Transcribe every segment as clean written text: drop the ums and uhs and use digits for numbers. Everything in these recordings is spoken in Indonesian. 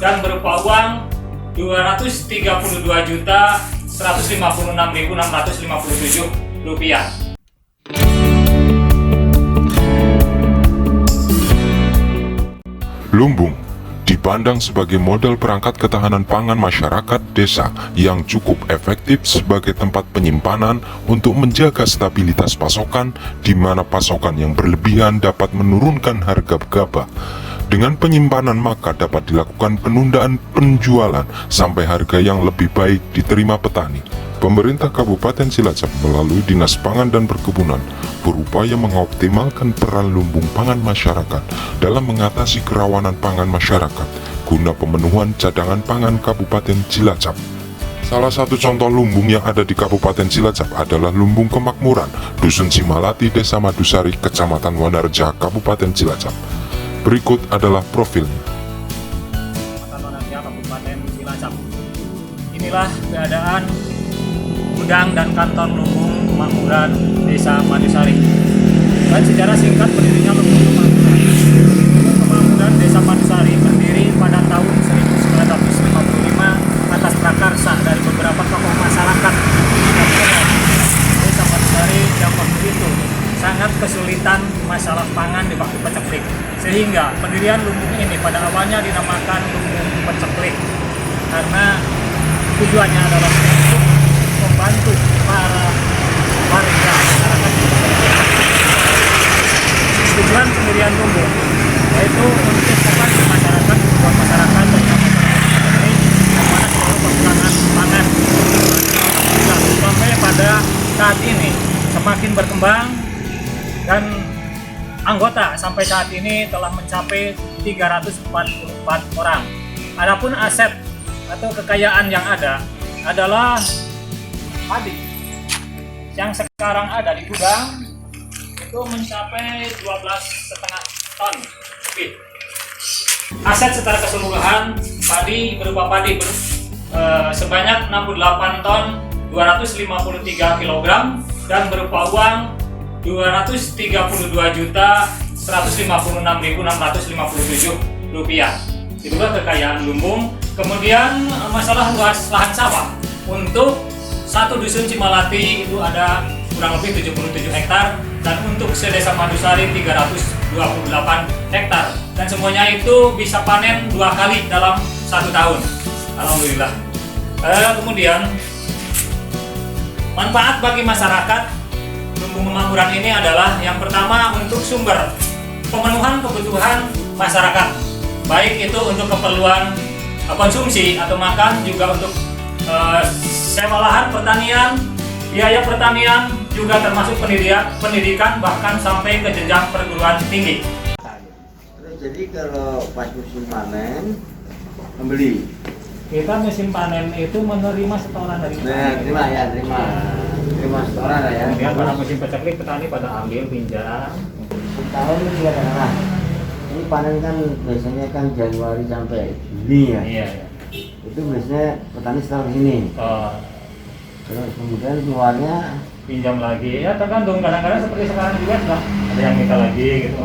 dan berupa uang Rp232.156.657. Lumbung dipandang sebagai model perangkat ketahanan pangan masyarakat desa yang cukup efektif sebagai tempat penyimpanan untuk menjaga stabilitas pasokan, di mana pasokan yang berlebihan dapat menurunkan harga gabah. Dengan penyimpanan maka dapat dilakukan penundaan penjualan sampai harga yang lebih baik diterima petani. Pemerintah Kabupaten Cilacap melalui Dinas Pangan dan Perkebunan berupaya mengoptimalkan peran lumbung pangan masyarakat dalam mengatasi kerawanan pangan masyarakat guna pemenuhan cadangan pangan Kabupaten Cilacap. Salah satu contoh lumbung yang ada di Kabupaten Cilacap adalah Lumbung Kemakmuran, Dusun Simalati, Desa Madusari, Kecamatan Wanarja, Kabupaten Cilacap. Berikut adalah profilnya. Kabupaten Cilacap. Inilah keadaan gudang dan kantor lumbung Kemakmuran Desa Madusari. Dan secara singkat berdirinya Lumbung Kemakmuran. Lumbung Kemakmuran Desa Madusari berdiri pada tahun 1955 atas prakarsa dari beberapa tokoh masyarakat Desa Madusari yang waktu itu sangat kesulitan masalah pangan di waktu paceklik, sehingga pendirian lumbung ini pada awalnya dinamakan Lumbung Paceklik karena tujuannya adalah untuk membantu para warga masyarakat. Tujuan pendirian lumbung yaitu untuk membantu masyarakat, membuat masyarakat dan masyarakat ini yang mana selalu kekurangan pangan. Sampai pada saat ini semakin berkembang dan anggota sampai saat ini telah mencapai 344 orang. Adapun aset atau kekayaan yang ada adalah padi yang sekarang ada di gudang itu mencapai 12,5 ton lebih. Aset secara keseluruhan padi berupa padi sebanyak 68 ton 253 kg dan berupa uang Rp232.156.657. Itulah kekayaan lumbung. Kemudian masalah luas lahan sawah untuk satu dusun Cimalati itu ada kurang lebih 77 hektar dan untuk sedesa Madusari 328 hektar dan semuanya itu bisa panen 2 kali dalam 1 tahun. Alhamdulillah. Kemudian manfaat bagi masyarakat Lumbung Kemakmuran ini adalah yang pertama untuk sumber pemenuhan kebutuhan masyarakat, baik itu untuk keperluan konsumsi atau makan, juga untuk sewa lahan pertanian, biaya pertanian, juga termasuk pendidikan bahkan sampai ke jenjang perguruan tinggi. Jadi kalau pas musim panen membeli. Kita musim panen itu menerima setoran dari petani. Terima setoran ya. Kemudian pada musim paceklik petani pada ambil pinjam. Setahun ini juga ada. Ini panen kan biasanya kan Januari sampai Juni ya. Iya. Itu biasanya petani setor sini. Terus kemudian keluarnya Pinjam lagi, ya tergantung, kadang-kadang seperti sekarang juga sudah ada yang minta lagi gitu.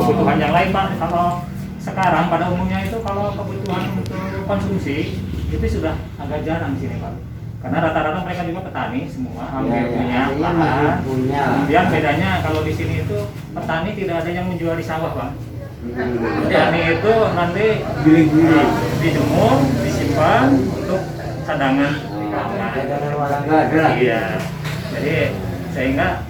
Kebutuhan yang lain Pak, kalau sekarang pada umumnya itu kalau kebutuhan untuk konsumsi itu sudah agak jarang di sini Pak. Karena rata-rata mereka juga petani semua, hampir punya lahan. Kemudian bedanya kalau di sini itu petani tidak ada yang menjual di sawah Pak. Petani itu nanti dijemur, disimpan untuk cadangan. Iya. Jadi sehingga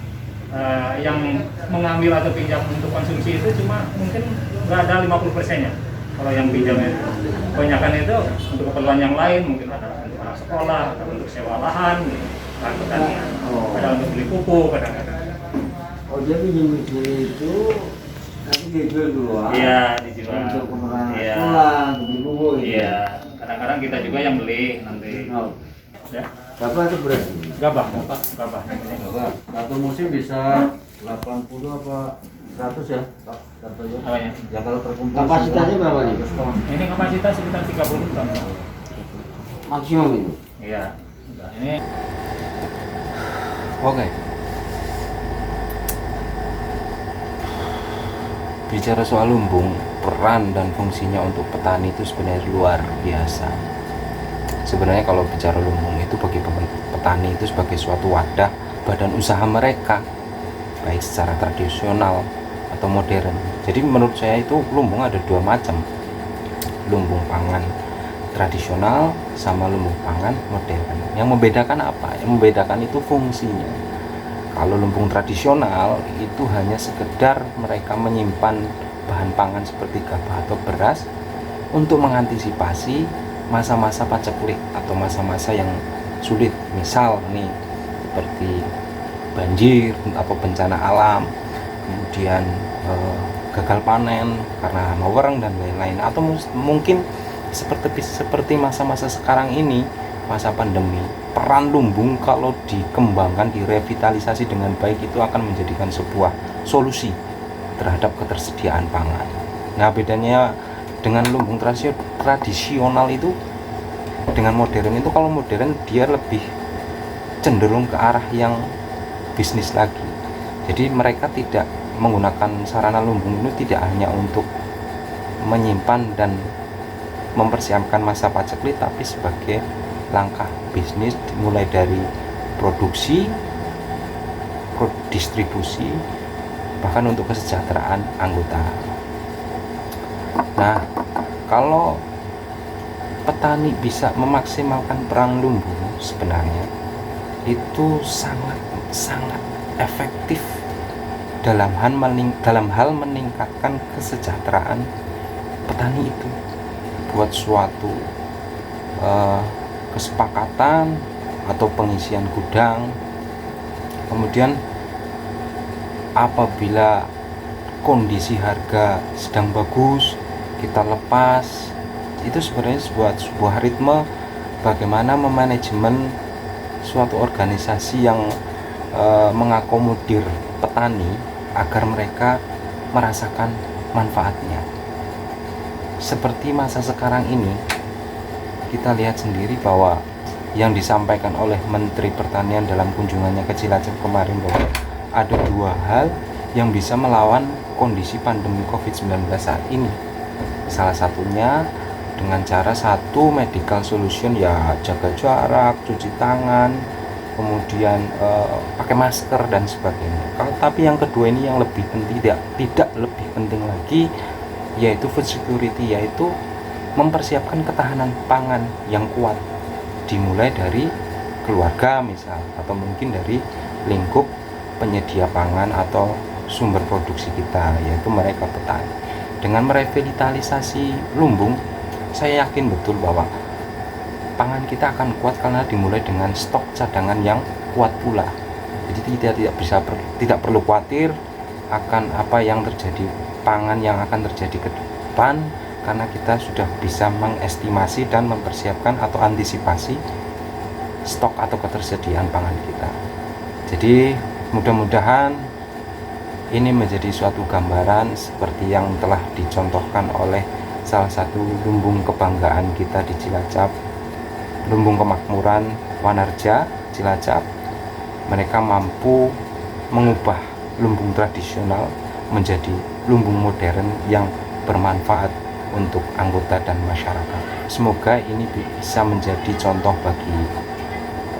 yang mengambil atau pinjam untuk konsumsi itu cuma mungkin nggak ada 50%-nya. Kalau yang pinjam itu kebanyakan itu untuk keperluan yang lain, mungkin ada untuk anak sekolah atau untuk sewa lahan, lahan pertanian, ada untuk beli pupuk kadang-kadang. Oh jadi pinjam itu nanti dijual dulu? Iya, dijual. Untuk keperluan sekolah, beli pupuk. Iya, kadang-kadang kita juga yang beli nanti. Ya. Gabah itu beras? Gabah. Satu musim bisa 80 apa 100 ya? Apanya? Ya kalau terkumpul. Kapasitasnya berapa nih? Ini kapasitas sekitar 30 ton. Maksimum itu? Iya. Ini. Oke. Bicara soal lumbung, peran dan fungsinya untuk petani itu sebenarnya luar biasa. Sebenarnya kalau bicara lumbung itu bagi petani itu sebagai suatu wadah badan usaha mereka, baik secara tradisional atau modern. Jadi menurut saya itu lumbung ada dua macam, lumbung pangan tradisional sama lumbung pangan modern. Yang membedakan apa? Yang membedakan itu fungsinya. Kalau lumbung tradisional itu hanya sekedar mereka menyimpan bahan pangan seperti gabah atau beras untuk mengantisipasi masa-masa paceklik atau masa-masa yang sulit, misal nih seperti banjir atau bencana alam, kemudian gagal panen karena hama wereng dan lain-lain, atau mungkin seperti masa-masa sekarang ini, masa pandemi. Peran lumbung kalau dikembangkan, direvitalisasi dengan baik itu akan menjadikan sebuah solusi terhadap ketersediaan pangan. Nah, bedanya dengan lumbung tradisional itu dengan modern itu, kalau modern dia lebih cenderung ke arah yang bisnis lagi. Jadi mereka tidak menggunakan sarana lumbung itu tidak hanya untuk menyimpan dan mempersiapkan masa paceklik, tapi sebagai langkah bisnis mulai dari produksi, distribusi, bahkan untuk kesejahteraan anggota. Nah, kalau petani bisa memaksimalkan peran lumbung, sebenarnya itu sangat efektif dalam hal meningkatkan kesejahteraan petani itu, buat suatu kesepakatan atau pengisian gudang. Kemudian apabila kondisi harga sedang bagus, kita lepas, itu sebenarnya sebuah ritme bagaimana memanajemen suatu organisasi yang mengakomodir petani agar mereka merasakan manfaatnya. Seperti masa sekarang ini, kita lihat sendiri bahwa yang disampaikan oleh Menteri Pertanian dalam kunjungannya ke Cilacap kemarin, bahwa ada dua hal yang bisa melawan kondisi pandemi COVID-19 saat ini. Salah satunya dengan cara satu, medical solution, ya jaga jarak, cuci tangan, kemudian pakai masker dan sebagainya. Tapi yang kedua ini yang lebih penting, tidak lebih penting lagi, yaitu food security, yaitu mempersiapkan ketahanan pangan yang kuat, dimulai dari keluarga misal, atau mungkin dari lingkup penyedia pangan atau sumber produksi kita, yaitu mereka petani. Dengan merevitalisasi lumbung, saya yakin betul bahwa pangan kita akan kuat karena dimulai dengan stok cadangan yang kuat pula. Jadi tidak perlu khawatir akan apa yang terjadi, pangan yang akan terjadi ke depan, karena kita sudah bisa mengestimasi dan mempersiapkan atau antisipasi stok atau ketersediaan pangan kita. Jadi mudah-mudahan ini menjadi suatu gambaran seperti yang telah dicontohkan oleh salah satu lumbung kebanggaan kita di Cilacap, lumbung kemakmuran Wanarja Cilacap. Mereka mampu mengubah lumbung tradisional menjadi lumbung modern yang bermanfaat untuk anggota dan masyarakat. Semoga ini bisa menjadi contoh bagi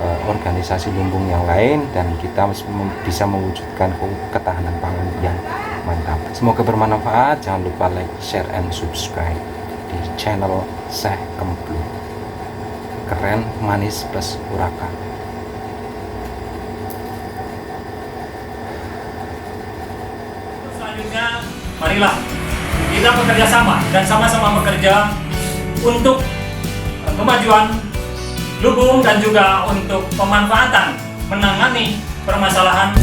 organisasi lumbung yang lain, dan kita bisa mewujudkan ketahanan pangan yang mantap. Semoga bermanfaat. Jangan lupa like, share, and subscribe di channel Syekh Kemplu. Keren, manis, plus urakan. Selanjutnya, marilah kita bekerja sama dan sama-sama bekerja untuk kemajuan lumbung dan juga untuk pemanfaatan menangani permasalahan